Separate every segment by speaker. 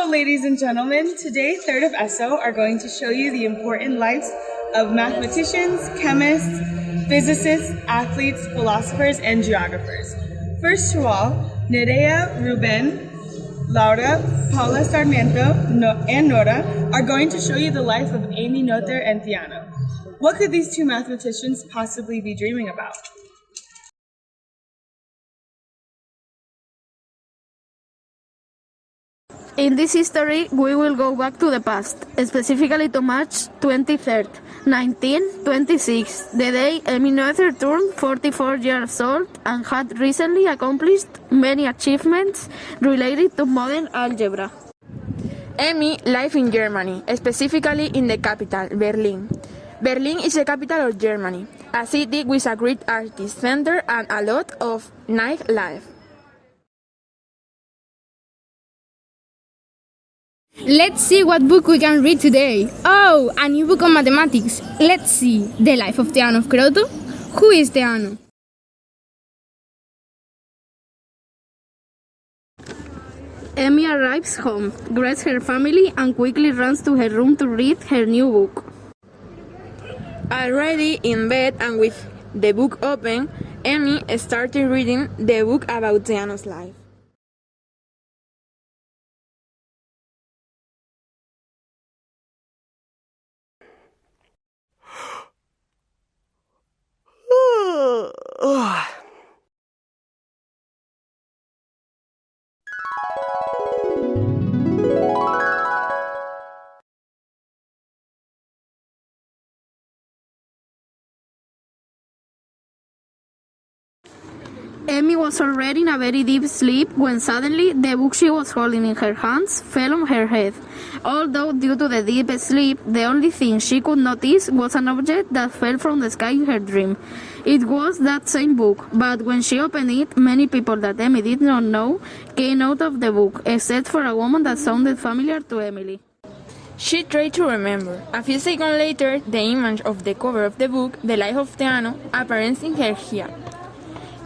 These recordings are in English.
Speaker 1: ladies and gentlemen. Today, third of ESO are going to show you the important lives of mathematicians, chemists, physicists, athletes, philosophers, and geographers. First of all, Nerea, Ruben, Laura, Paula Sarmiento, and Nora are going to show you the life of Amy Noether and Teatro. What could these two mathematicians possibly be dreaming about?
Speaker 2: In this history, we will go back to the past, specifically to March 23rd, 1926, the day Amy Noether turned 44 years old and had recently accomplished many achievements related to modern algebra.
Speaker 3: Amy lived in Germany, specifically in the capital, Berlin. Berlin is the capital of Germany, a city with a great artist center and a lot of nightlife.
Speaker 4: Let's see what book we can read today. Oh, a new book on mathematics. Let's see. The Life of Teatro of Croton. Who is Teatro?
Speaker 2: Amy arrives home, greets her family, and quickly runs to her room to read her new book.
Speaker 3: Already in bed and with the book open, Amy started reading the book about Teatro's life.
Speaker 2: Amy was already in a very deep sleep when suddenly the book she was holding in her hands fell on her head. Although due to the deep sleep, the only thing she could notice was an object that fell from the sky in her dream. It was that same book, but when she opened it, many people that Amy did not know came out of the book, except for a woman that sounded familiar to Emily.
Speaker 3: She tried to remember. A few seconds later, the image of the cover of the book, The Life of Teatro, appeared in her head.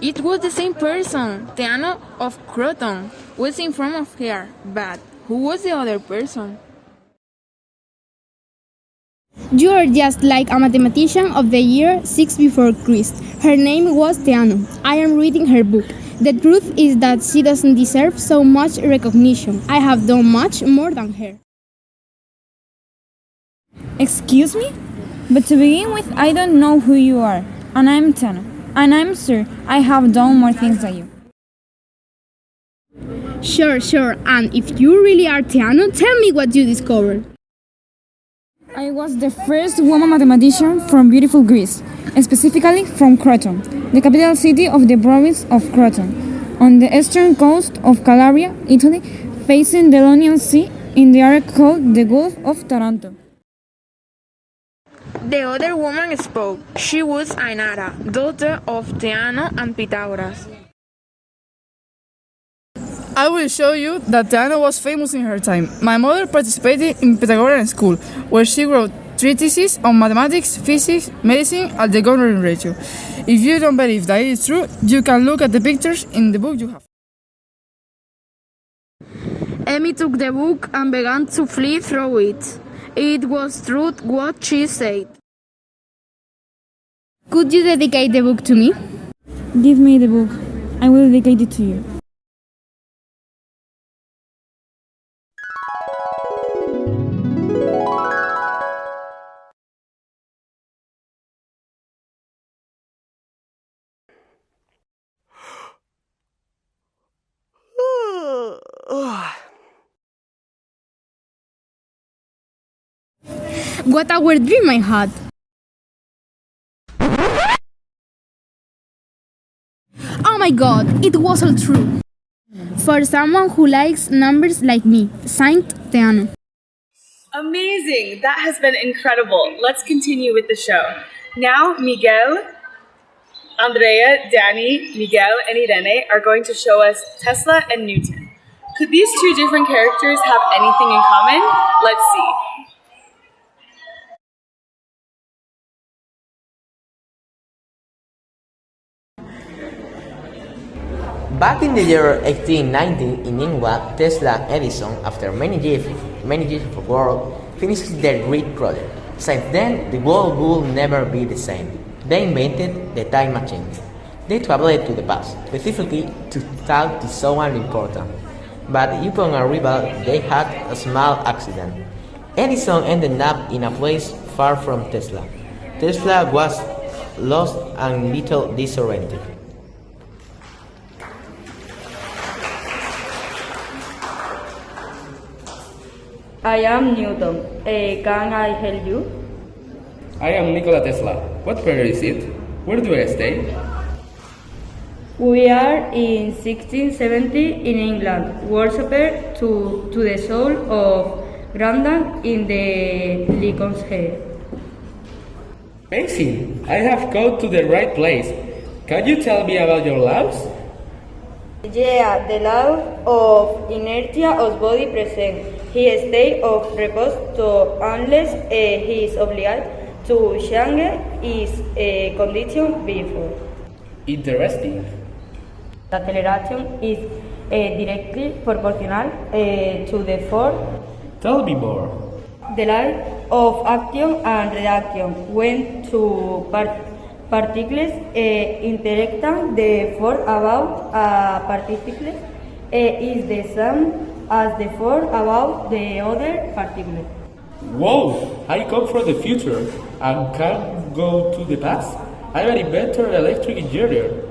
Speaker 3: It was the same person. Teatro of Croton was in front of her, but who was the other person?
Speaker 4: You are just like a mathematician of the year 6 before Christ. Her name was Teatro. I am reading her book. The truth is that she doesn't deserve so much recognition. I have done much more than her.
Speaker 5: Excuse me? But to begin with, I don't know who you are, and I'm Teatro. And I'm sure I have done more things than you.
Speaker 4: Sure. And if you really are Teatro, tell me what you discovered.
Speaker 5: I was the first woman mathematician from beautiful Greece, specifically from Croton, the capital city of the province of Croton, on the eastern coast of Calabria, Italy, facing the Ionian Sea in the area called the Gulf of Taranto.
Speaker 3: The other woman spoke. She was Ainara, daughter of Teatro and Pythagoras.
Speaker 6: I will show you that Teatro was famous in her time. My mother participated in Pythagorean school, where she wrote treatises on mathematics, physics, medicine, and the golden ratio. If you don't believe that it is true, you can look at the pictures in the book you have.
Speaker 2: Amy took the book and began to flee through it. It was true what she said.
Speaker 4: Could you dedicate the book to me?
Speaker 5: Give me the book. I will dedicate it to you.
Speaker 4: What a weird dream I had. Oh my god, it was all true. For someone who likes numbers like me, signed Teatro.
Speaker 1: Amazing! That has been incredible. Let's continue with the show. Now, Miguel, Andrea, Danny, Miguel, and Irene are going to show us Tesla and Newton. Could these two different characters have anything in common? Let's see.
Speaker 7: Back in the year 1890 in England, Tesla and Edison, after many years of work, finished their great project. Since then, the world will never be the same. They invented the time machine. They traveled to the past, specifically to talk to someone important. But upon arrival, they had a small accident. Edison ended up in a place far from Tesla. Tesla was lost and little disoriented.
Speaker 8: I am Newton. Can I help you?
Speaker 9: I am Nikola Tesla. What period is it? Where do I stay?
Speaker 8: We are in 1670 in England, worshiper to the soul of Grandad in the Lincolnshire.
Speaker 9: Amazing! I have come to the right place. Can you tell me about your laws?
Speaker 8: Yeah, the law of inertia of body present. He state of repose to unless he is obliged to change his condition before.
Speaker 9: Interesting.
Speaker 8: The acceleration is directly proportional to the force.
Speaker 9: Tell me more.
Speaker 8: The law of action and reaction. When two particles interact, the force about a particle is the same as the force about the other particle.
Speaker 9: Whoa! I come from the future and can go to the past. I'm an inventor electric engineer.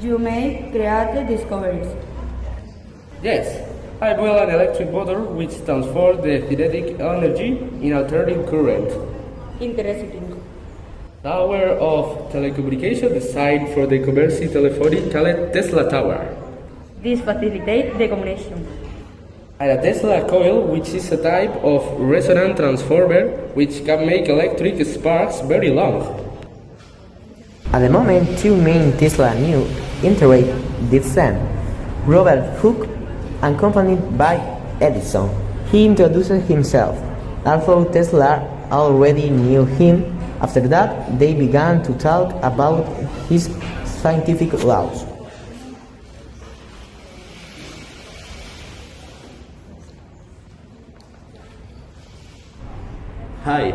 Speaker 8: You may create discoveries.
Speaker 9: Yes, I built an electric motor which transforms the kinetic energy in alternating current.
Speaker 8: Interesting.
Speaker 9: Tower of telecommunication designed for the commercial telephony called Tesla Tower.
Speaker 8: This facilitates the communication.
Speaker 9: And a Tesla coil, which is a type of resonant transformer which can make electric sparks very long.
Speaker 7: At the moment, two main Tesla new integrate this same. Robert Hooke, accompanied by Edison. He introduced himself, although Tesla already knew him. After that, they began to talk about his scientific laws.
Speaker 10: Hi,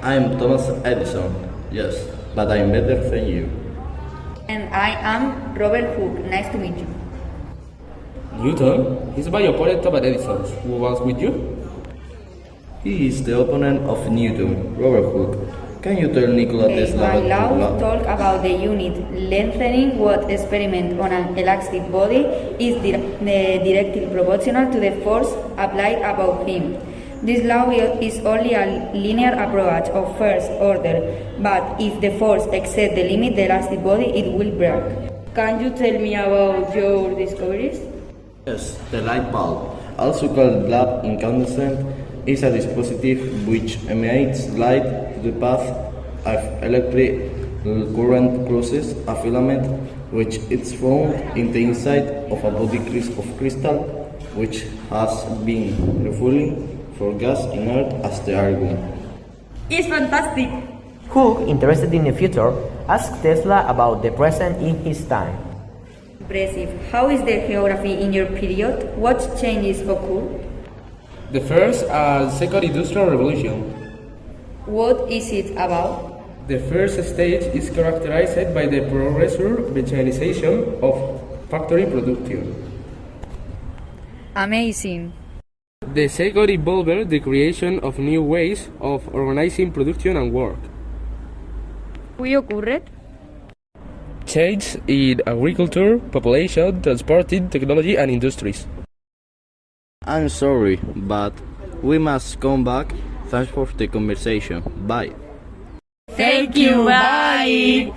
Speaker 10: I'm Thomas Edison. Yes, but I'm better than you.
Speaker 11: And I am Robert Hooke. Nice to meet you.
Speaker 9: Newton? He's my opponent Thomas Edison. Who was with you?
Speaker 10: He is the opponent of Newton, Robert Hooke. Can you tell Nikola Tesla
Speaker 11: My
Speaker 10: about
Speaker 11: law
Speaker 10: law?
Speaker 11: talk about the unit lengthening what experiment on an elastic body is directly proportional to the force applied above him. This law is only a linear approach of first order, but if the force exceeds the limit the elastic body, it will break.
Speaker 8: Can you tell me about your discoveries?
Speaker 10: Yes, the light bulb, also called lamp incandescent, is a dispositive which emits light to the path of electric current crosses a filament which is found in the inside of a body of crystal which has been refueling for gas inert as the argon.
Speaker 8: It's fantastic!
Speaker 7: Hooke, interested in the future, asked Tesla about the present in his time.
Speaker 11: Impressive. How is the geography in your period? What changes occur?
Speaker 9: The first and second industrial revolution.
Speaker 11: What is it about?
Speaker 9: The first stage is characterized by the progressive mechanization of factory production.
Speaker 11: Amazing.
Speaker 9: The second involved the creation of new ways of organizing production and work.
Speaker 8: ¿Qué ocurre?
Speaker 9: Change in agriculture, population, transporting, technology and industries.
Speaker 10: I'm sorry, but we must come back. Thanks for the conversation. Bye.
Speaker 8: Thank you, bye!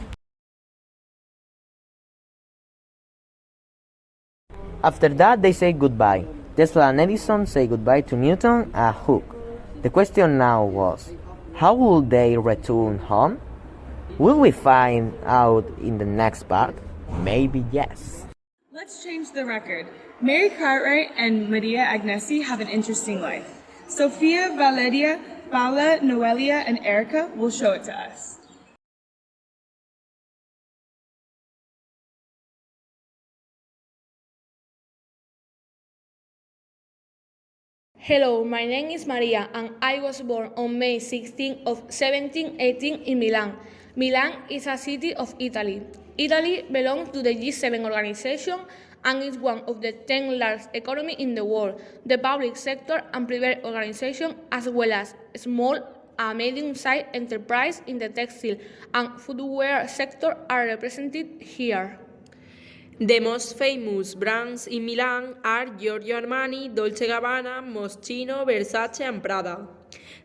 Speaker 7: After that, they say goodbye. Tesla and Edison say goodbye to Newton and Hooke. The question now was, how will they return home? Will we find out in the next part? Maybe yes.
Speaker 1: Let's change the record. Mary Cartwright and Maria Agnesi have an interesting life. Sophia, Valeria, Paula, Noelia, and Erica will show it to us.
Speaker 12: Hello, my name is Maria and I was born on May 16 of 1718 in Milan. Milan is a city of Italy. Italy belongs to the G7 organization and is one of the 10 largest economies in the world. The public sector and private organizations, as well as small and medium-sized enterprises in the textile and footwear sector, are represented here.
Speaker 3: The most famous brands in Milan are Giorgio Armani, Dolce Gabbana, Moschino, Versace and Prada.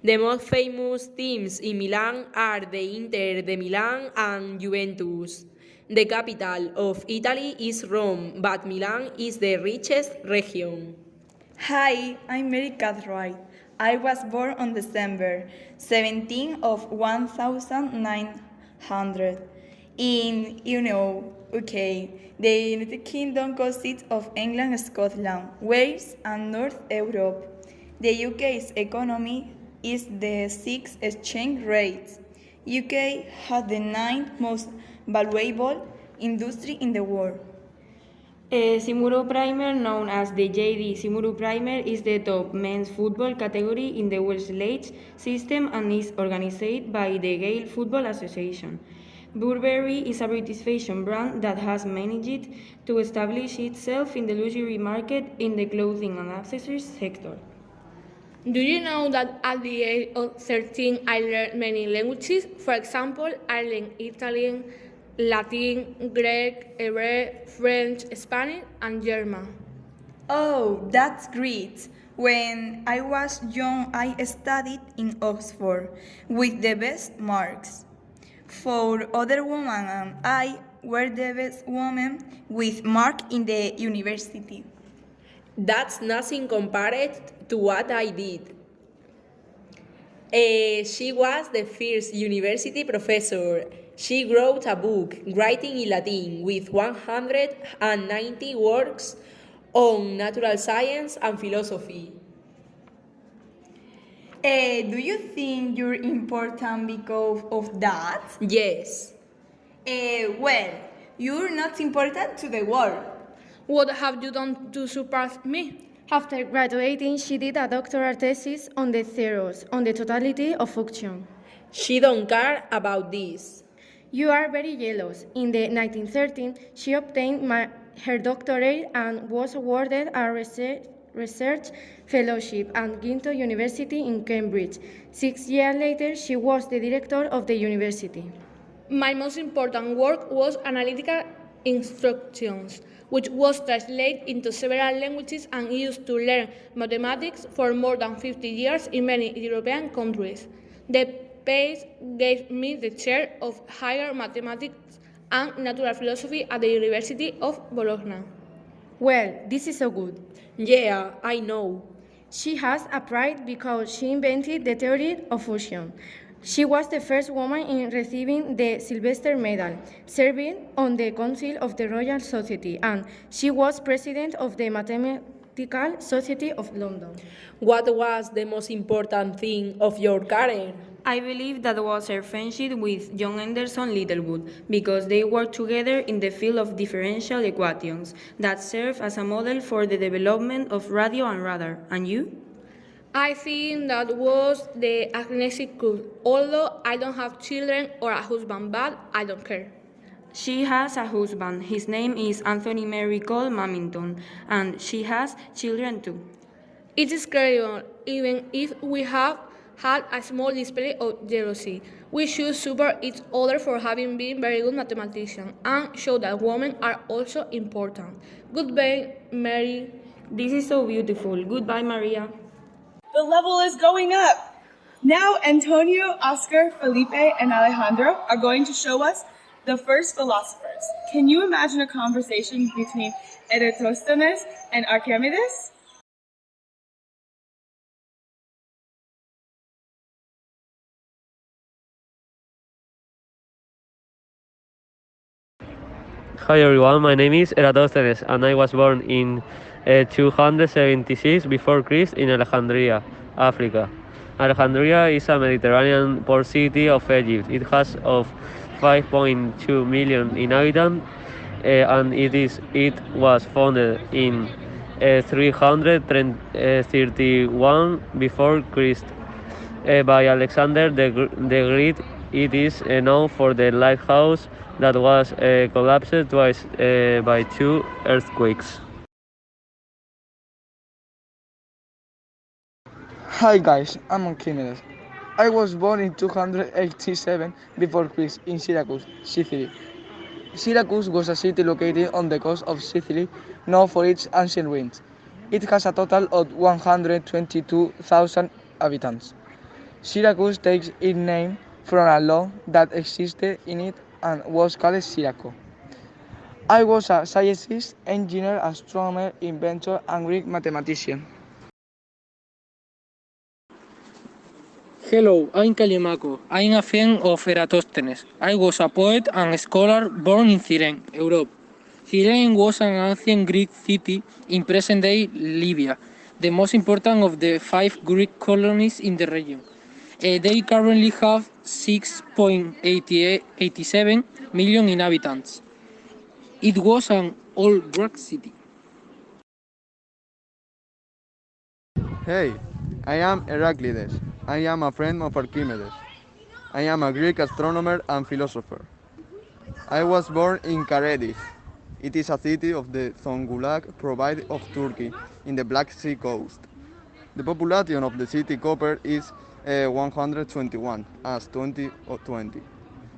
Speaker 3: The most famous teams in Milan are the Inter de Milan and Juventus. The capital of Italy is Rome, but Milan is the richest region.
Speaker 13: Hi, I'm Mary Cartwright. I was born on December 17 of 1900 in, UK. The United Kingdom consists of England, Scotland, Wales, and North Europe. The UK's economy is the sixth exchange rate. UK has the ninth most valuable industry in the world.
Speaker 8: Simuro Primer, known as the JD Simuro Primer, is the top men's football category in the Welsh League system and is organized by the Gaelic Football Association. Burberry is a British fashion brand that has managed to establish itself in the luxury market in the clothing and accessories sector.
Speaker 12: Do you know that at the age of 13 I learned many languages? For example, I learned Italian, Latin, Greek, Hebrew, French, Spanish, and German.
Speaker 13: Oh, that's great! When I was young, I studied in Oxford with the best marks. For other women and I were the best women with mark in the university.
Speaker 3: That's nothing compared to what I did. She was the first university professor. She wrote a book, writing in Latin, with 190 works on natural science and philosophy.
Speaker 13: Do you think you're important because of that?
Speaker 3: Yes.
Speaker 13: Well, you're not important to the world.
Speaker 12: What have you done to surpass me?
Speaker 2: After graduating, she did a doctoral thesis on the theories on the totality of function.
Speaker 3: She don't care about this.
Speaker 2: You are very jealous. In the 1913, she obtained her doctorate and was awarded a research fellowship at Ginto University in Cambridge. 6 years later, she was the director of the university.
Speaker 12: My most important work was analytical instructions, which was translated into several languages and used to learn mathematics for more than 50 years in many European countries. The PACE gave me the chair of higher mathematics and natural philosophy at the University of Bologna.
Speaker 2: Well, this is so good.
Speaker 3: Yeah, I know.
Speaker 2: She has a pride because she invented the theory of fusion. She was the first woman in receiving the Sylvester Medal, serving on the Council of the Royal Society, and she was president of the Mathematical Society of London.
Speaker 3: What was the most important thing of your career?
Speaker 8: I believe that was her friendship with John Anderson Littlewood, because they worked together in the field of differential equations that serve as a model for the development of radio and radar. And you?
Speaker 12: I think that was the agnostic curve. Although I don't have children or a husband, but I don't care.
Speaker 8: She has a husband. His name is Anthony Mary Cole Mamington, and she has children too.
Speaker 12: It is incredible, even if we have had a small display of jealousy. We should support each other for having been very good mathematicians and show that women are also important. Goodbye, Mary.
Speaker 8: This is so beautiful. Goodbye, Maria.
Speaker 1: The level is going up. Now Antonio, Oscar, Felipe, and Alejandro are going to show us the first philosophers. Can you imagine a conversation between Eratosthenes and Archimedes?
Speaker 14: Hi everyone, my name is Eratosthenes and I was born in 276 before Christ in Alexandria, Africa. Alexandria is a Mediterranean port city of Egypt. It has of 5.2 million inhabitants and it was founded in 331 before Christ by Alexander the Great. It is known for the lighthouse that was collapsed twice by two earthquakes.
Speaker 15: Hi guys, I'm Archimedes. I was born in 287 before Christ in Syracuse, Sicily. Syracuse was a city located on the coast of Sicily, known for its ancient ruins. It has a total of 122,000 inhabitants. Syracuse takes its name from a law that existed in it and was called Syracuse. I was a scientist, engineer, astronomer, inventor, and Greek mathematician.
Speaker 16: Hello, I'm Callimaco. I'm a fan of Eratosthenes. I was a poet and scholar born in Cyrene, Europe. Cyrene was an ancient Greek city in present-day Libya, the most important of the 5 Greek colonies in the region. They currently have 6.87 million inhabitants. It was an old Greek city.
Speaker 17: Hey, I am Heraclides. I am a friend of Archimedes. I am a Greek astronomer and philosopher. I was born in Karedis. It is a city of the Zonguldak province of Turkey in the Black Sea coast. The population of the city copper is 121 as 2020.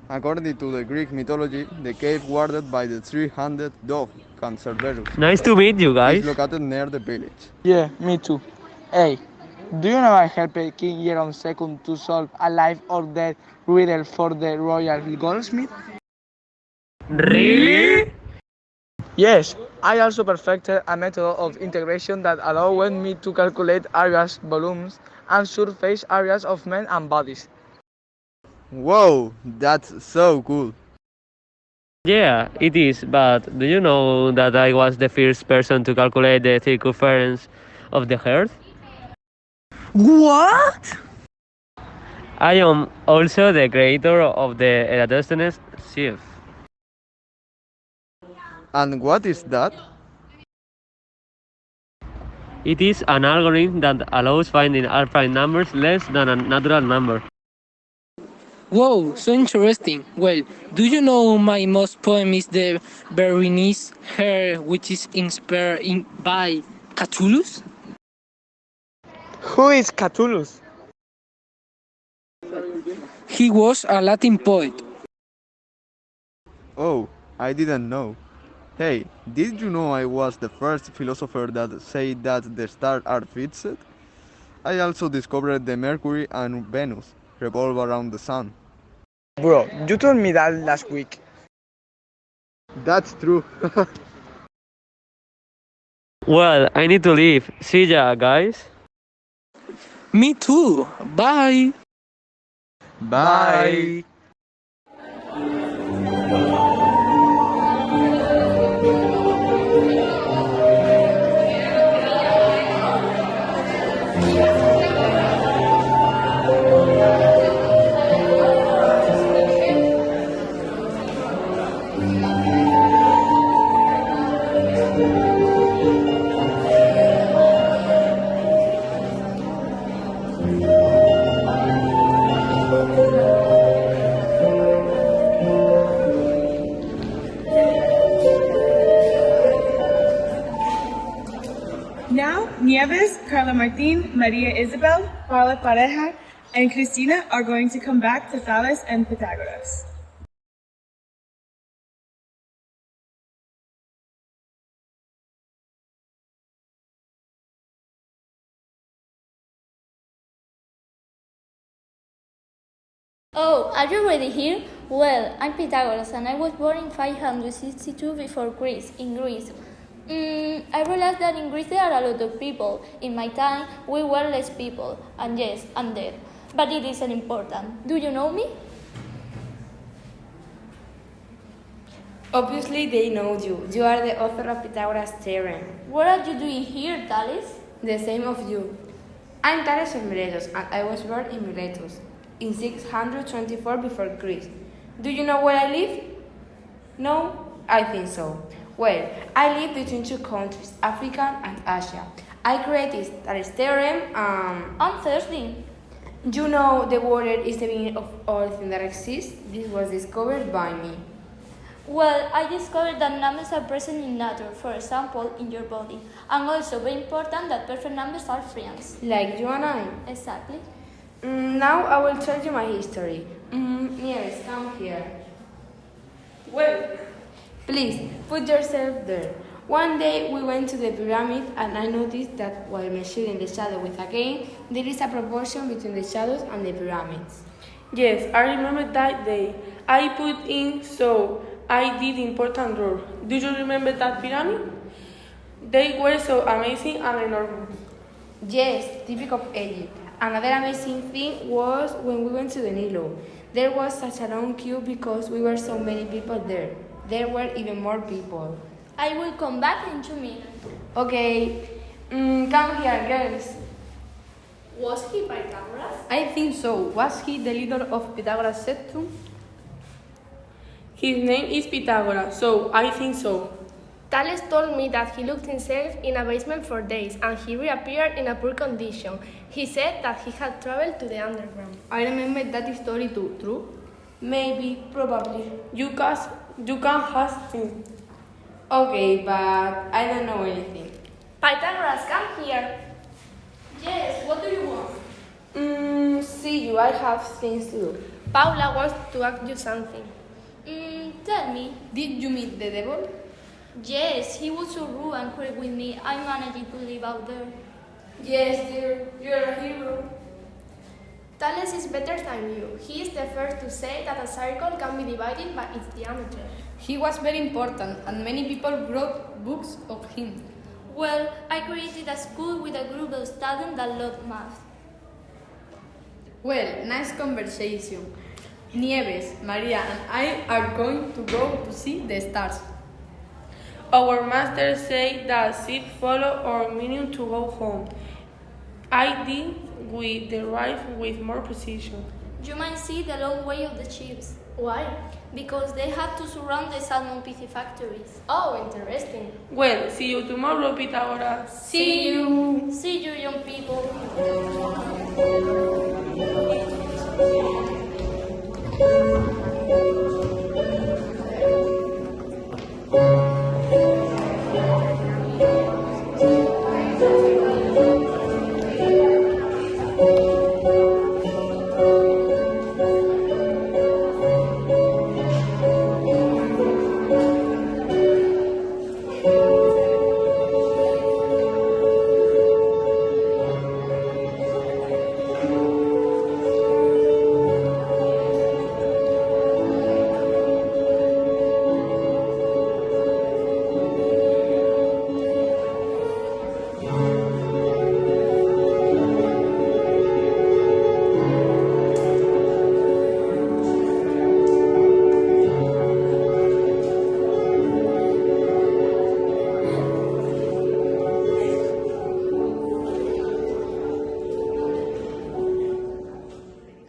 Speaker 17: According to the Greek mythology, the cave guarded by the three-handed dog, Cancerberus,
Speaker 14: Nice to meet you guys.
Speaker 17: is located near the village.
Speaker 15: Yeah, me too. Hey, do you know I helped King Jeron II to solve a life or death riddle for the royal goldsmith?
Speaker 14: Really?
Speaker 15: Yes, I also perfected a method of integration that allowed me to calculate areas, volumes, and surface areas of men and bodies.
Speaker 17: Whoa, that's so cool.
Speaker 14: Yeah, it is, but do you know that I was the first person to calculate the circumference of the Earth?
Speaker 15: What?
Speaker 14: I am also the creator of the Eratosthenes sieve.
Speaker 17: And what is that?
Speaker 14: It is an algorithm that allows finding prime numbers less than a natural number.
Speaker 16: Wow, so interesting. Well, do you know my most poem is the Berenice Her, which is inspired by Catullus?
Speaker 15: Who is Catullus?
Speaker 16: He was a Latin poet.
Speaker 17: Oh, I didn't know. Hey, did you know I was the first philosopher that said that the stars are fixed? I also discovered that Mercury and Venus revolve around the sun.
Speaker 15: Bro, you told me that last week.
Speaker 17: That's true.
Speaker 14: Well, I need to leave. See ya, guys.
Speaker 16: Me too. Bye.
Speaker 17: Bye.
Speaker 1: Now, Nieves, Carla Martin, Maria Isabel, Paula Pareja, and Cristina are going to come back to Thales and Pythagoras.
Speaker 18: Oh, are you already here? Well, I'm Pythagoras and I was born in 562 before Christ in Greece. I realized that in Greece there are a lot of people. In my time, we were less people. And yes, I'm dead. But it isn't important. Do you know me?
Speaker 19: Obviously they know you. You are the author of Pythagoras' theorem.
Speaker 18: What are you doing here, Thales?
Speaker 19: The same of you. I'm Thales of Miletus and I was born in Miletus in 624 before Christ. Do you know where I live? No? I think so. Well, I live between two countries, Africa and Asia. I created Thales's theorem.
Speaker 18: On Thursday.
Speaker 19: You know, the water is the beginning of all things that exist. This was discovered by me.
Speaker 18: Well, I discovered that numbers are present in nature, for example, in your body, and also very important that perfect numbers are friends.
Speaker 19: Like you and I.
Speaker 18: Exactly.
Speaker 19: Now I will tell you my history. Nieves, come here. Well, please put yourself there. One day we went to the pyramid and I noticed that while measuring the shadow with a cane, there is a proportion between the shadows and the pyramids.
Speaker 20: Yes, I remember that day. I put in so I did important role. Do you remember that pyramid? They were so amazing and enormous.
Speaker 19: Yes, typical of Egypt. Another amazing thing was when we went to the Nilo. There was such a long queue because we were so many people there. There were even more people.
Speaker 18: I will come back in 2 minutes.
Speaker 19: Okay, come here, girls.
Speaker 12: Was he Pythagoras?
Speaker 21: I think so. Was he the leader of Pythagoras' sectum?
Speaker 20: His name is Pythagoras, so I think so.
Speaker 12: Thales told me that he looked himself in a basement for days and he reappeared in a poor condition. He said that he had traveled to the underground.
Speaker 21: I remember that story too. True?
Speaker 19: Maybe, probably.
Speaker 20: You can ask him.
Speaker 19: Okay, but I don't know anything.
Speaker 12: Pythagoras, come here.
Speaker 18: Yes, what do you want?
Speaker 19: See you, I have things to do.
Speaker 12: Paula wants to ask you something.
Speaker 18: Tell me.
Speaker 21: Did you meet the devil?
Speaker 18: Yes, he was so rude and cruel with me. I managed to live out there.
Speaker 19: Yes, dear, you're a hero.
Speaker 12: Thales is better than you. He is the first to say that a circle can be divided by its diameter.
Speaker 21: He was very important and many people wrote books of him.
Speaker 18: Well, I created a school with a group of students that love math.
Speaker 21: Well, nice conversation. Nieves, Maria and I are going to go to see the stars.
Speaker 20: Our master said that seed follow our meaning to go home. I did with the right with more precision.
Speaker 18: You might see the long way of the chips.
Speaker 12: Why?
Speaker 18: Because they have to surround the salmon PC factories.
Speaker 12: Oh, interesting.
Speaker 20: Well, see you tomorrow, Pythagoras.
Speaker 18: See you. See you, young people.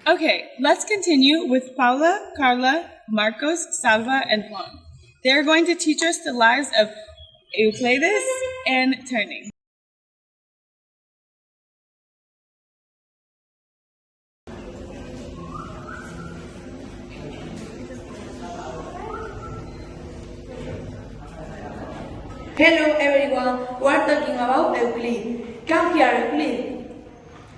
Speaker 1: Okay, let's continue with Paula, Carla, Marcos, Salva, and Juan. They are going to teach us the lives of Euclides and turning.
Speaker 8: Hello everyone, we are talking about Euclid. Come here, Euclid.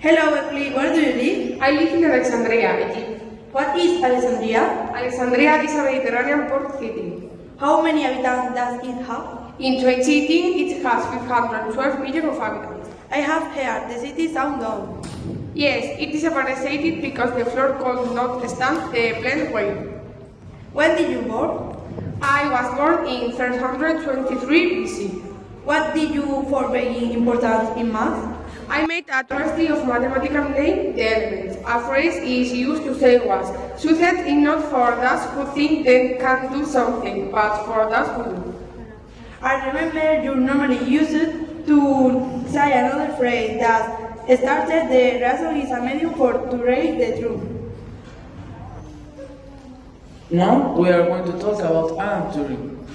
Speaker 8: Hello Euclid, where do you live?
Speaker 22: I live in Alexandria, Egypt.
Speaker 8: What is Alexandria?
Speaker 22: Alexandria is a Mediterranean port city.
Speaker 8: How many inhabitants does it have?
Speaker 22: In 2018, it has 512 million of inhabitants.
Speaker 8: I have heard the city sound down.
Speaker 22: Yes, it is separated because the floor could not stand the planned weight.
Speaker 8: When did you born?
Speaker 22: I was born in 323 BC.
Speaker 8: What did you for very important in math?
Speaker 22: I made a trustee of mathematical name the elements. A phrase is used to say was. Success is not for those who think they can do something, but for those who do.
Speaker 8: I remember you normally used it to say another phrase that started the reason is a medium for to raise the truth.
Speaker 23: Now we are going to talk about Alan Turing.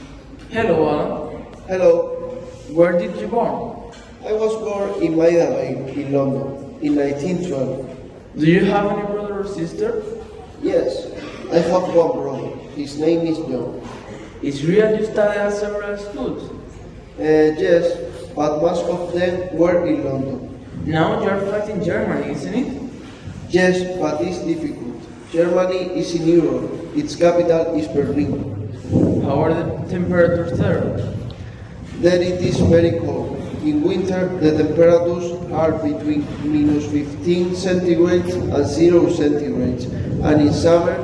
Speaker 23: Hello, Alan.
Speaker 5: Hello.
Speaker 6: Where did you born?
Speaker 5: I was born in Maida in London in 1912.
Speaker 6: Do you have any brother or sister?
Speaker 5: Yes, I have one brother. His name is John.
Speaker 6: It's real you study at several schools?
Speaker 5: Yes, but most of them were in London.
Speaker 6: Now you're fighting Germany, isn't it?
Speaker 5: Yes, but it's difficult. Germany is in Europe. Its capital is Berlin.
Speaker 6: How are the temperatures there?
Speaker 5: There it is very cold. In winter, the temperatures are between minus 15 centigrades and 0 centigrades, and in summer,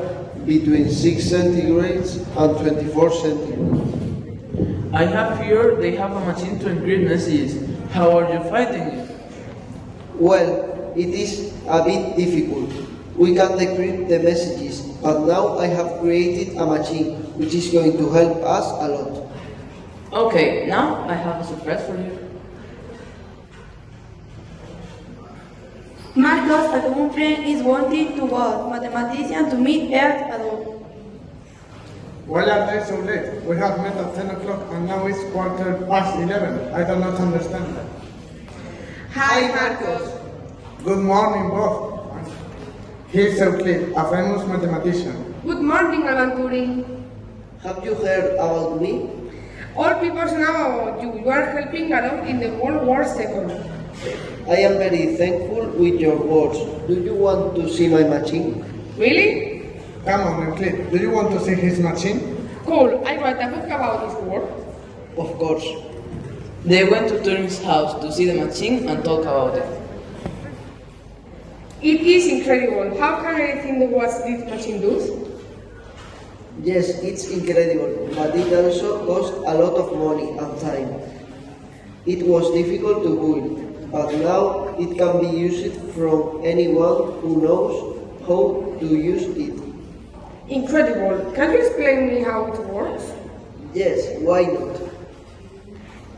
Speaker 5: between 6 centigrades and 24 centigrades.
Speaker 6: I have here they have a machine to encrypt messages. How are you fighting it?
Speaker 5: Well, it is a bit difficult. We can decrypt the messages, but now I have created a machine which is going to help us a lot.
Speaker 6: Okay, now I have a surprise for you.
Speaker 23: Marcos, a common friend, is wanting to go mathematician to meet Earth alone.
Speaker 24: Why are they so late? We have met at 10 o'clock and now it's quarter past 11. I do not understand that.
Speaker 22: Hi, Marcos.
Speaker 24: Good morning, both. Here's Euclid, a famous mathematician.
Speaker 22: Good morning, Alan Turing.
Speaker 5: Have you heard about me?
Speaker 22: All people know about you. You are helping along in the World War II.
Speaker 5: I am very thankful with your words. Do you want to see my machine?
Speaker 22: Really?
Speaker 24: Come on, Euclid. Do you want to see his machine?
Speaker 22: Cool. I wrote a book about his work.
Speaker 5: Of course.
Speaker 6: They went to Turing's house to see the machine and talk about it.
Speaker 22: It is incredible. How can anything do what this machine does?
Speaker 5: Yes, it's incredible, but it also costs a lot of money and time. It was difficult to build, but now it can be used from anyone who knows how to use it.
Speaker 22: Incredible. Can you explain me how it works?
Speaker 5: Yes, why not?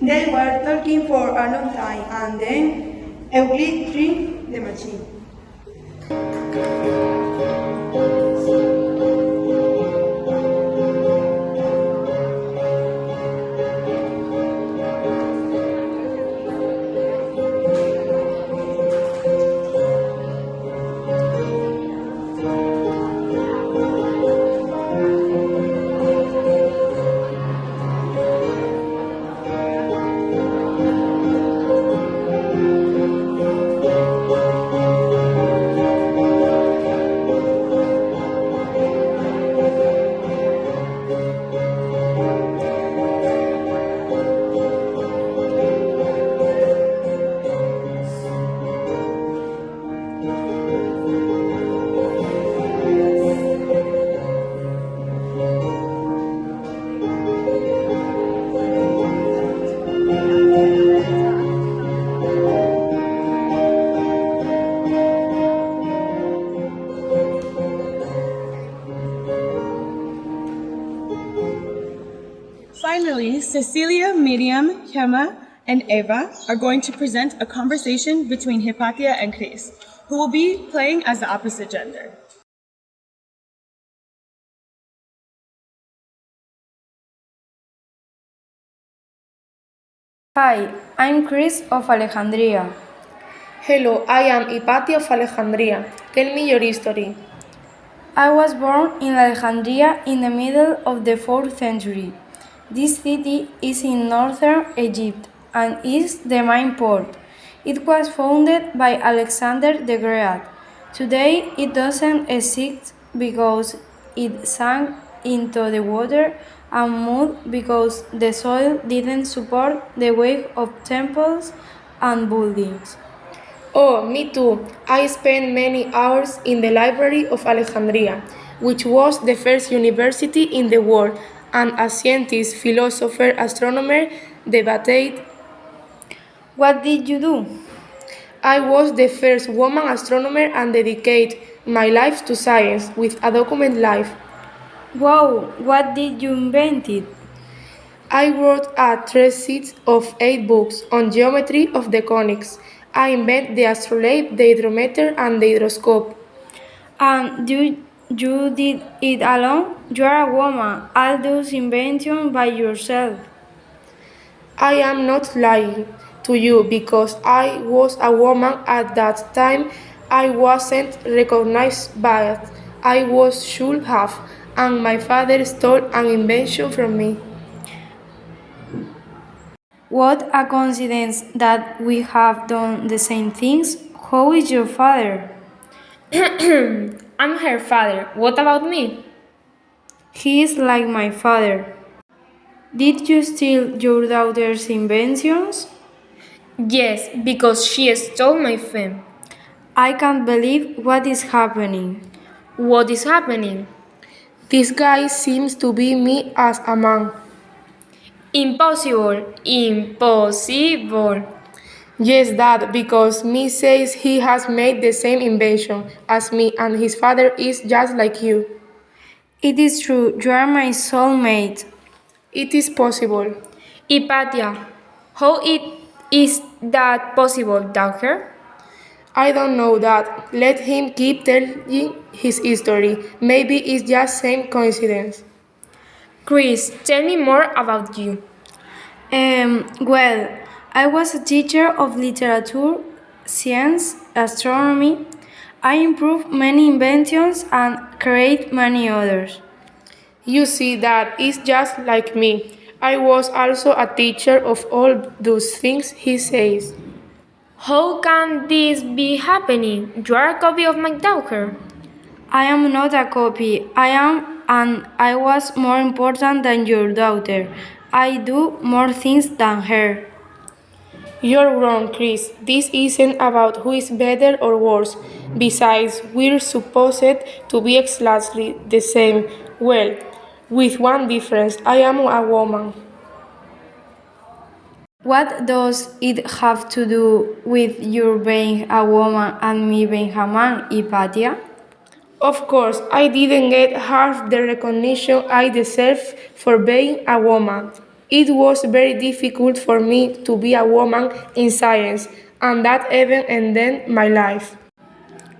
Speaker 23: They were talking for a long time and then Euclid tried the machine.
Speaker 1: Finally, Cecilia, Miriam, Gemma, and Eva are going to present a conversation between Hypatia and Chris, who will be playing as the opposite gender.
Speaker 23: Hi, I'm Chris of Alejandria.
Speaker 12: Hello, I am Hypatia of Alejandria. Tell me your history.
Speaker 23: I was born in Alejandria in the middle of the 4th century. This city is in northern Egypt and is the main port. It was founded by Alexander the Great. Today it doesn't exist because it sank into the water and moved because the soil didn't support the weight of temples and buildings.
Speaker 12: Oh, me too. I spent many hours in the library of Alexandria, which was the first university in the world, and as scientist, philosopher, astronomer, debated.
Speaker 23: What did you do?
Speaker 12: I was the first woman astronomer and dedicated my life to science with a document life.
Speaker 23: Wow, what did you invent it?
Speaker 12: I wrote a thesis of 8 books on geometry of the conics. I invented the astrolabe, the hydrometer, and the hydroscope.
Speaker 23: And you did it alone? You are a woman. All those inventions by yourself.
Speaker 22: I am not lying to you because I was a woman at that time. I wasn't recognized, but I was should have, and my father stole an invention from me.
Speaker 23: What a coincidence that we have done the same things. How is your father?
Speaker 19: I'm her father. What about me?
Speaker 23: He is like my father. Did you steal your daughter's inventions?
Speaker 19: Yes, because she stole my fame.
Speaker 23: I can't believe what is happening.
Speaker 19: What is happening?
Speaker 22: This guy seems to be me as a man.
Speaker 19: Impossible. Impossible.
Speaker 22: Yes, Dad, because me says he has made the same invention as me and his father is just like you.
Speaker 23: It is true, you are my soulmate.
Speaker 22: It is possible.
Speaker 19: Hypatia, how it is that possible, doctor?
Speaker 22: I don't know that. Let him keep telling his history. Maybe it's just same coincidence.
Speaker 19: Chris, tell me more about you.
Speaker 23: Well, I was a teacher of literature, science, astronomy. I improved many inventions and create many others.
Speaker 22: You see, that is just like me. I was also a teacher of all those things he says.
Speaker 19: How can this be happening? You are a copy of my daughter.
Speaker 23: I am not a copy. I am and I was more important than your daughter. I do more things than her.
Speaker 22: You're wrong, Chris. This isn't about who is better or worse. Besides, we're supposed to be exactly the same. Well, with one difference. I am a woman.
Speaker 23: What does it have to do with your being a woman and me being a man, Hypatia?
Speaker 22: Of course, I didn't get half the recognition I deserve for being a woman. It was very difficult for me to be a woman in science, and that even ended my life.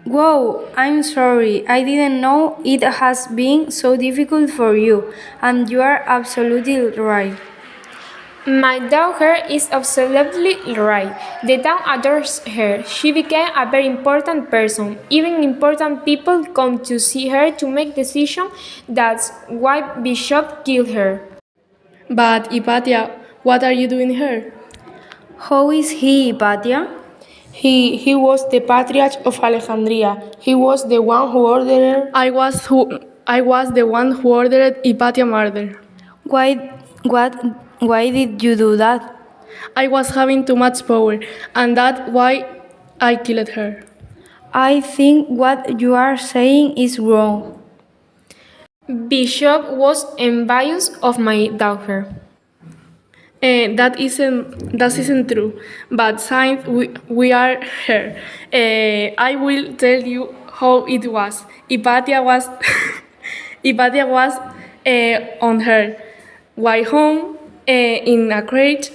Speaker 23: Whoa, I'm sorry. I didn't know it has been so difficult for you, and you are absolutely right.
Speaker 19: My daughter is absolutely right. The town adores her. She became a very important person. Even important people come to see her to make decisions. That's why Bishop killed her.
Speaker 22: But, Hypatia, what are you doing here?
Speaker 23: How is he, Hypatia?
Speaker 22: He was the patriarch of Alexandria. He was the one who ordered. I was the one who ordered Hypatia murder.
Speaker 23: Why, what, why did you do that?
Speaker 22: I was having too much power, and that's why I killed her.
Speaker 23: I think what you are saying is wrong.
Speaker 19: Bishop was envious of my daughter.
Speaker 22: That isn't true. But since we are here, I will tell you how it was. Hypatia was Hypatia was on her way home in a crate,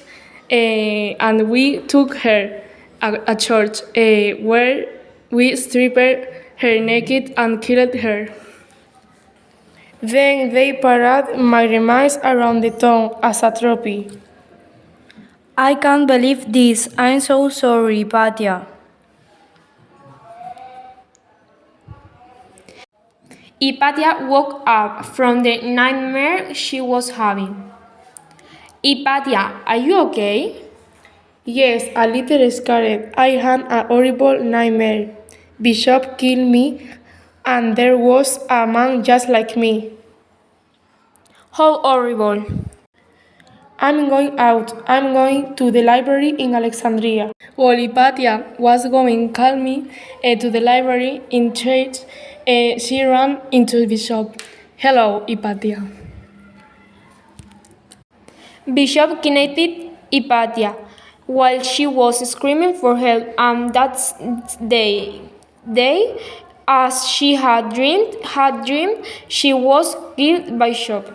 Speaker 22: and we took her a church where we stripped her naked and killed her. Then they parade my remains around the town as a trophy.
Speaker 23: I can't believe this. I'm so sorry, Hypatia.
Speaker 19: Hypatia woke up from the nightmare she was having. Hypatia, are you okay?
Speaker 22: Yes, a little scared. I had a horrible nightmare. Bishop killed me, and there was a man just like me.
Speaker 19: How horrible.
Speaker 22: I'm going out. I'm going to the library in Alexandria. While Hypatia was going calmly to the library in church, she ran into Bishop. Hello, Hypatia.
Speaker 19: Bishop kidnapped Hypatia while she was screaming for help, and that's day, as she had dreamed, she was killed by Bishop.